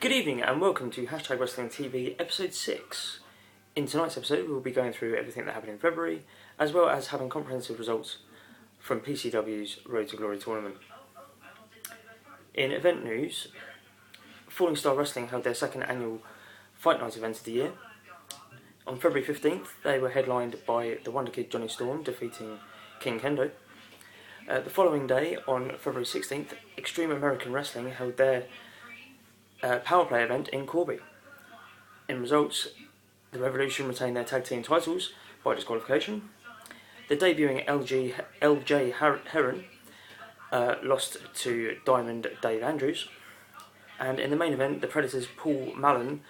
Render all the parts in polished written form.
Good evening and welcome to Wrestling TV episode 6. In tonight's episode we will be going through everything that happened in February, as well as having comprehensive results from PCW's Road to Glory tournament. In event news, Falling Star Wrestling held their second annual Fight Night event of the year. On February 15th they were headlined by the Wonder Kid Johnny Storm defeating King Kendo. The following day, on February 16th, Extreme American Wrestling held their Power Play event in Corby. In results, the Revolution retained their tag team titles by disqualification. The debuting LJ Heron lost to Diamond Dave Andrews. And in the main event, the Predators' Paul Mallon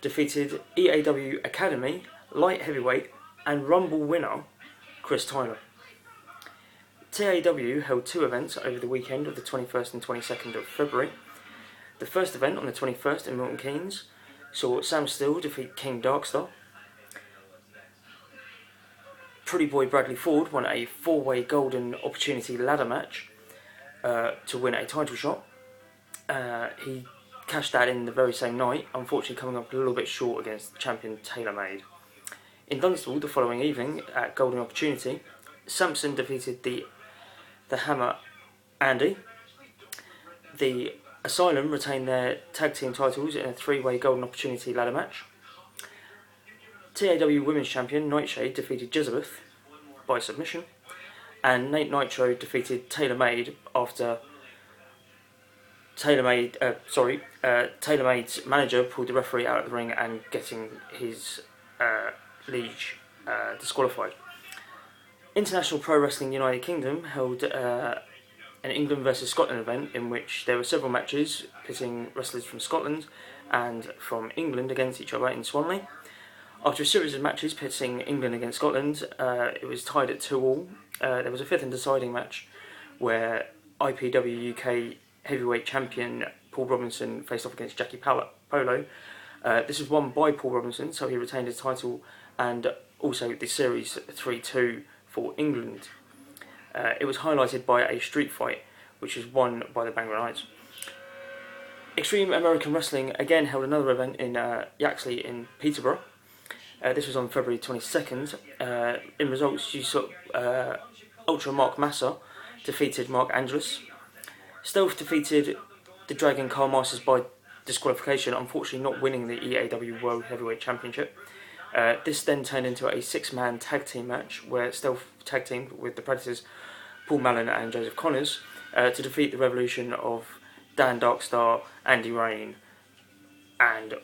defeated EAW Academy, Light Heavyweight and Rumble winner Chris Tyler. TAW held two events over the weekend of the 21st and 22nd of February. The first event on the 21st in Milton Keynes saw Sam Steele defeat King Darkstar. Pretty Boy Bradley Ford won a four-way Golden Opportunity ladder match to win a title shot. He cashed that in the very same night, unfortunately coming up a little bit short against champion TaylorMade. In Dunstable the following evening at Golden Opportunity, Samson defeated the Hammer Andy. The Asylum retained their tag team titles in a three-way Golden Opportunity ladder match. TAW Women's Champion Nightshade defeated Jezebeth by submission, and Nate Nitro defeated TaylorMade after TaylorMade's manager pulled the referee out of the ring and getting his liege disqualified. International Pro Wrestling United Kingdom held an England versus Scotland event in which there were several matches pitting wrestlers from Scotland and from England against each other in Swanley. After a series of matches pitting England against Scotland, it was tied at 2-2. There was a fifth and deciding match where IPW UK heavyweight champion Paul Robinson faced off against Jackie Polo. This was won by Paul Robinson, so he retained his title and also the series 3-2 for England. It was highlighted by a street fight, which was won by the Bangor Knights. Extreme American Wrestling again held another event in Yaxley in Peterborough. This was on February 22nd. In results, you saw Ultra Mark Massa defeated Mark Angelus. Stealth defeated the Dragon Carl Masters by disqualification, unfortunately not winning the EAW World Heavyweight Championship. This then turned into a six-man tag team match where Stealth tag teamed with the Predators, Paul Mallon and Joseph Connors, to defeat the Revolution of Dan Darkstar, Andy Rain, and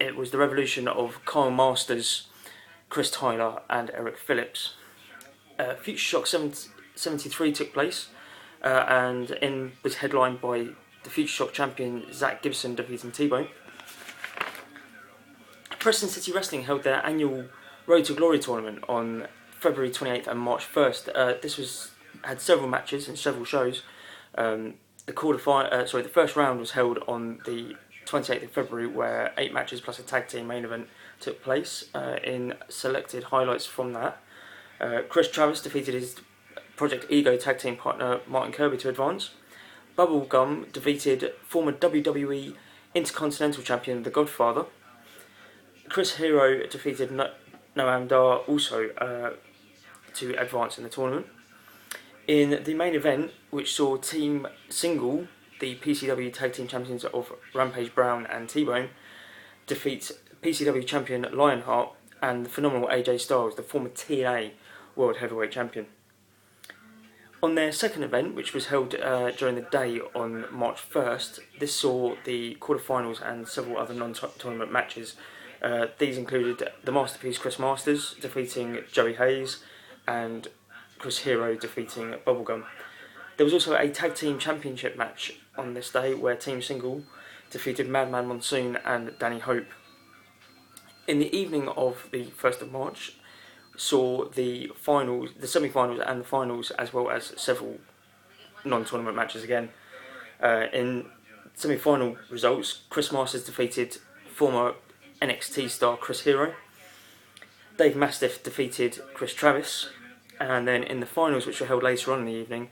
it was the Revolution of Kyle Masters, Chris Tyler and Eric Phillips. Future Shock 73 took place and was headlined by the Future Shock champion Zach Gibson defeating T-Bone. Preston City Wrestling held their annual Road to Glory tournament on February 28th and March 1st. This had several matches and several shows. The first round was held on the 28th of February, where 8 matches plus a tag team main event took place. In selected highlights from that, Chris Travis defeated his Project Ego tag team partner Martin Kirby to advance. Bubblegum defeated former WWE Intercontinental Champion The Godfather. Chris Hero defeated Noam Dar also to advance in the tournament. In the main event, which saw Team Single, the PCW Tag Team Champions of Rampage Brown and T-Bone, defeat PCW Champion Lionheart and the phenomenal AJ Styles, the former TNA World Heavyweight Champion. On their second event, which was held during the day on March 1st, this saw the quarterfinals and several other non-tournament matches. These included the Masterpiece Chris Masters defeating Joey Hayes and Chris Hero defeating Bubblegum. There was also a tag team championship match on this day where Team Single defeated Madman Monsoon and Danny Hope. In the evening of the 1st of March saw the semi-finals and the finals, as well as several non-tournament matches again. In semi-final results, Chris Masters defeated former NXT star Chris Hero. Dave Mastiff defeated Chris Travis. And then in the finals, which were held later on in the evening,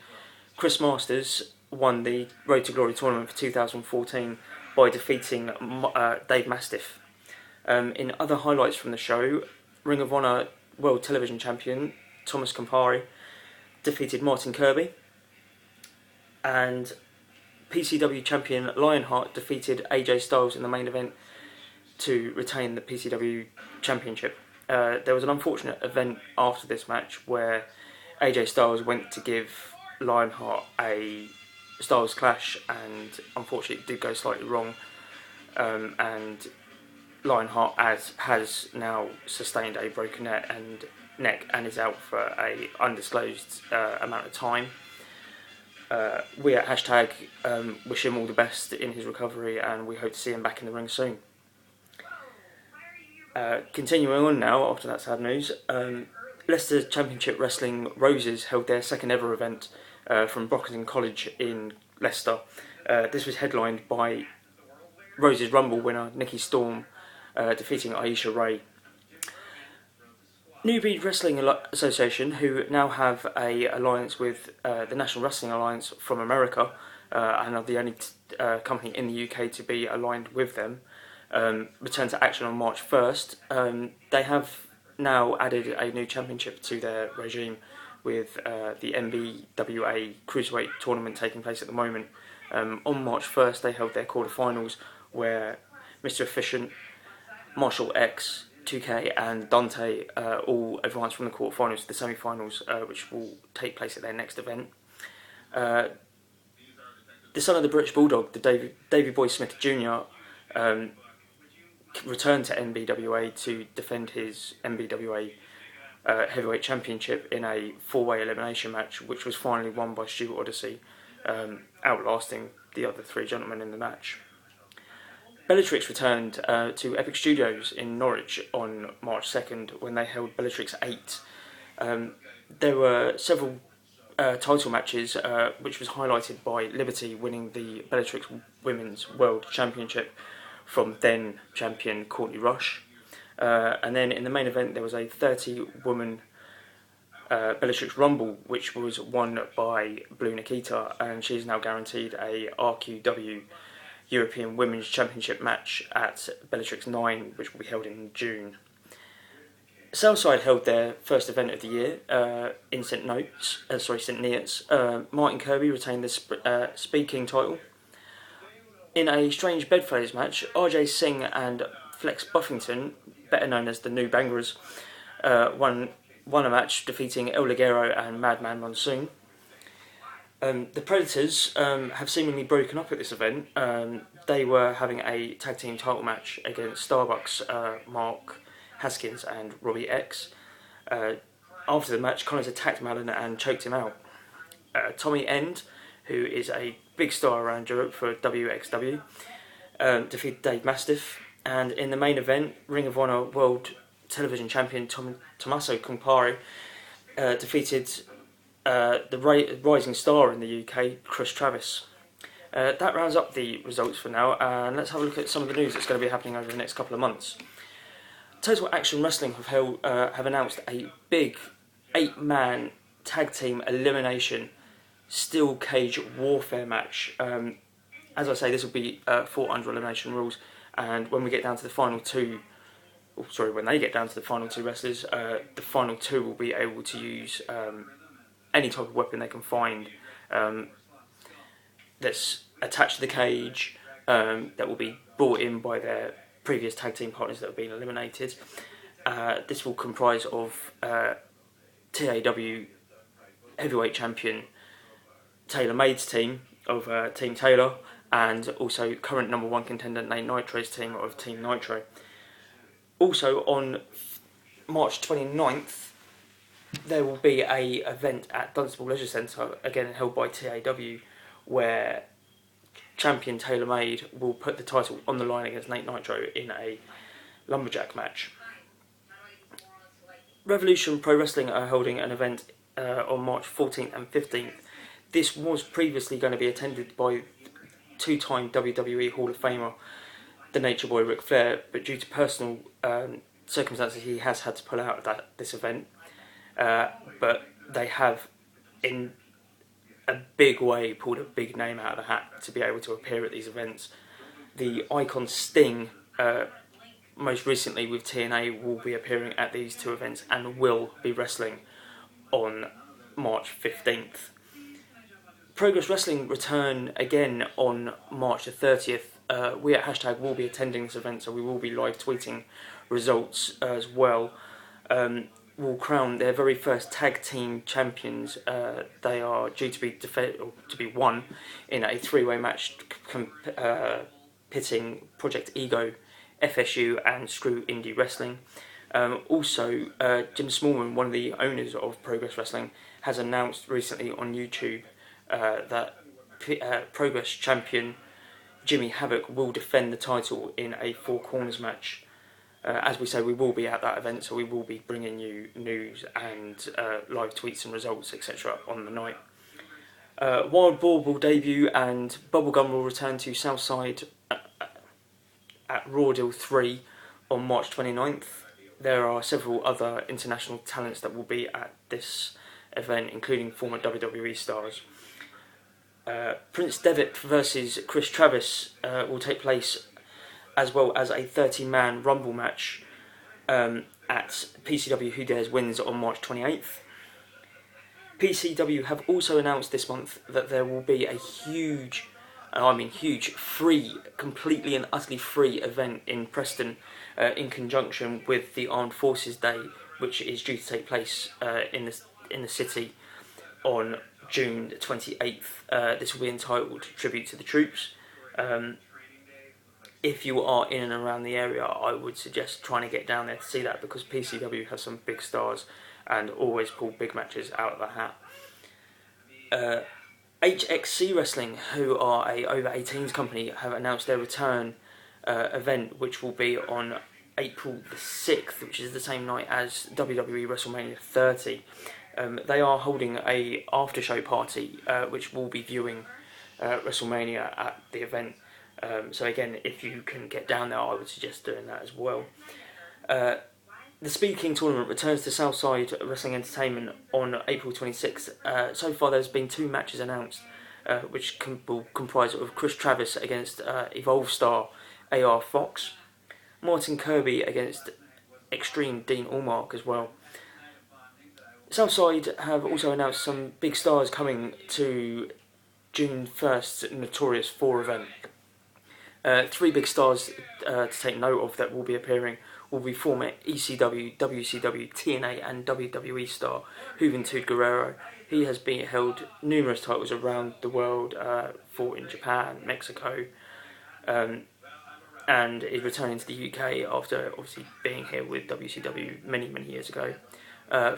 Chris Masters won the Road to Glory tournament for 2014 by defeating Dave Mastiff. In other highlights from the show, Ring of Honor World Television Champion Thomas Campari defeated Martin Kirby, and PCW Champion Lionheart defeated AJ Styles in the main event to retain the PCW Championship. There was an unfortunate event after this match where AJ Styles went to give Lionheart a Styles Clash, and unfortunately it did go slightly wrong, and Lionheart has now sustained a broken neck and is out for a undisclosed amount of time. We at Hashtag wish him all the best in his recovery, and we hope to see him back in the ring soon. Continuing on now, after that sad news, Leicester Championship Wrestling Roses held their second ever event from Brockington College in Leicester. This was headlined by Roses Rumble winner Nikki Storm defeating Aisha Ray. New Breed Wrestling Association, who now have a alliance with the National Wrestling Alliance from America, and are the only company in the UK to be aligned with them, returned to action on March 1st. They have now added a new championship to their regime with the NBWA Cruiserweight tournament taking place at the moment. On March 1st they held their quarterfinals where Mr. Efficient, Marshall X, 2K and Dante all advanced from the quarterfinals to the semi-finals, which will take place at their next event. The son of the British Bulldog, the Davey Boy Smith Jr., returned to NBWA to defend his NBWA Heavyweight Championship in a four-way elimination match, which was finally won by Stuart Odyssey, outlasting the other three gentlemen in the match. Bellatrix returned to Epic Studios in Norwich on March 2nd when they held Bellatrix 8. There were several title matches, which was highlighted by Liberty winning the Bellatrix Women's World Championship from then champion Courtney Rush. And then in the main event there was a 30-woman Bellatrix Rumble, which was won by Blue Nikita, and she's now guaranteed a RQW European Women's Championship match at Bellatrix 9, which will be held in June. Southside held their first event of the year in St Neots. Martin Kirby retained the Speed King title. In a strange bedfellows match, RJ Singh and Flex Buffington, better known as the New Bangers, won a match defeating El Ligero and Madman Monsoon. The Predators have seemingly broken up at this event. They were having a tag team title match against Starbucks, Mark Haskins and Robbie X. After the match, Connors attacked Malin and choked him out. Tommy End, who is a big star around Europe for WXW, defeated Dave Mastiff. And in the main event, Ring of Honor World Television Champion Tommaso Campari defeated the rising star in the UK, Chris Travis. That rounds up the results for now, and let's have a look at some of the news that's going to be happening over the next couple of months. Total Action Wrestling have announced a big 8-man tag team elimination steel cage warfare match. As I say, this will be fought under elimination rules, and when we get down to the final two, when they get down to the final two wrestlers, the final two will be able to use any type of weapon they can find that's attached to the cage, that will be brought in by their previous tag team partners that have been eliminated. This will comprise of TAW Heavyweight Champion Taylor Made's team of Team Taylor, and also current number one contender Nate Nitro's team of Team Nitro. Also on March 29th, there will be a event at Dunstable Leisure Centre, again held by TAW, where champion Taylor Made will put the title on the line against Nate Nitro in a lumberjack match. Revolution Pro Wrestling are holding an event on March 14th and 15th. This was previously going to be attended by two-time WWE Hall of Famer, the Nature Boy Ric Flair, but due to personal circumstances he has had to pull out of this event. But they have, in a big way pulled a big name out of the hat to be able to appear at these events. The Icon Sting, most recently with TNA, will be appearing at these two events and will be wrestling on March 15th. Progress Wrestling return again on March the 30th. We at Hashtag will be attending this event, so we will be live tweeting results as well. Will crown their very first tag team champions. They are due to be won in a three-way match pitting Project Ego, FSU and Screw Indie Wrestling. Also, Jim Smallman, one of the owners of Progress Wrestling, has announced recently on YouTube that Progress champion Jimmy Havoc will defend the title in a Four Corners match. As we say, we will be at that event, so we will be bringing you news and live tweets and results, etc. on the night. Wild Boar will debut and Bubblegum will return to Southside at Raw Deal 3 on March 29th. There are several other international talents that will be at this event, including former WWE stars. Prince Devitt versus Chris Travis will take place, as well as a 30-man Rumble match at PCW Who Dares Wins on March 28th. PCW have also announced this month that there will be a huge, free, completely and utterly free event in Preston in conjunction with the Armed Forces Day, which is due to take place in the city on June 28th. This will be entitled Tribute to the Troops. If you are in and around the area, I would suggest trying to get down there to see that, because PCW has some big stars and always pull big matches out of the hat. HXC Wrestling, who are a over 18s company, have announced their return event, which will be on April the 6th, which is the same night as WWE WrestleMania 30. They are holding a after show party which will be viewing WrestleMania at the event. So again, if you can get down there, I would suggest doing that as well. The Speed King tournament returns to Southside Wrestling Entertainment on April 26th. So far there's been 2 matches announced, which will comprise of Chris Travis against Evolve star AR Fox, Martin Kirby against Extreme Dean Allmark as well. Southside have also announced some big stars coming to June 1st's Notorious 4 event. 3 big stars to take note of that will be appearing will be former ECW, WCW, TNA and WWE star Juventud Guerrero. He has held numerous titles around the world, fought in Japan, Mexico, and is returning to the UK after obviously being here with WCW many years ago.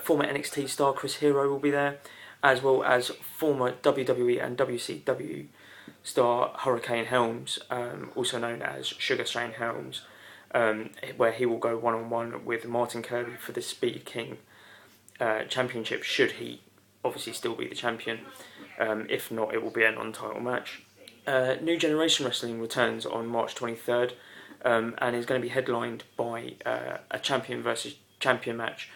Former NXT star Chris Hero will be there, as well as former WWE and WCW star Hurricane Helms, also known as Sugar Shane Helms, where he will go one-on-one with Martin Kirby for the Speed King championship, should he obviously still be the champion. If not, it will be a non-title match. New Generation Wrestling returns on March 23rd and is going to be headlined by a champion versus champion match,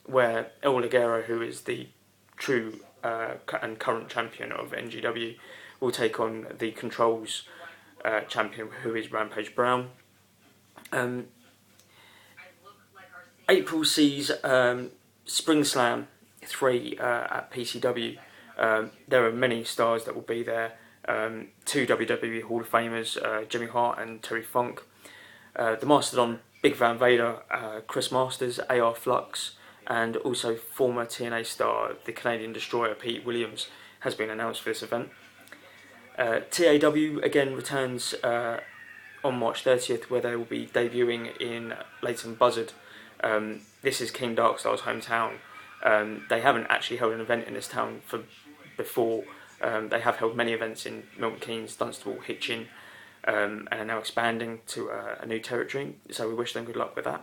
where El Ligero, who is the true and current champion of NGW, will take on the Controls champion, who is Rampage Brown. April sees Spring Slam 3 at PCW. There are many stars that will be there. 2 WWE Hall of Famers, Jimmy Hart and Terry Funk. The Mastodon, Big Van Vader, Chris Masters, AR Flux, and also former TNA star, the Canadian Destroyer, Pete Williams, has been announced for this event. TAW again returns on March 30th, where they will be debuting in Leighton Buzzard. This is King Darkstar's hometown. They haven't actually held an event in this town before. They have held many events in Milton Keynes, Dunstable, Hitchin, and are now expanding to a new territory, so we wish them good luck with that.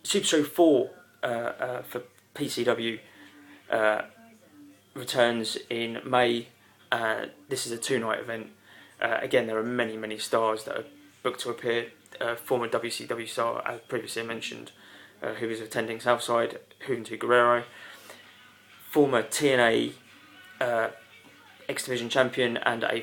Super Show 4 for PCW returns in May. This is a 2-night event. Again, there are many stars that are booked to appear. Former WCW star, as previously mentioned, who is attending Southside, Juventud Guerrero. Former TNA X Division champion and a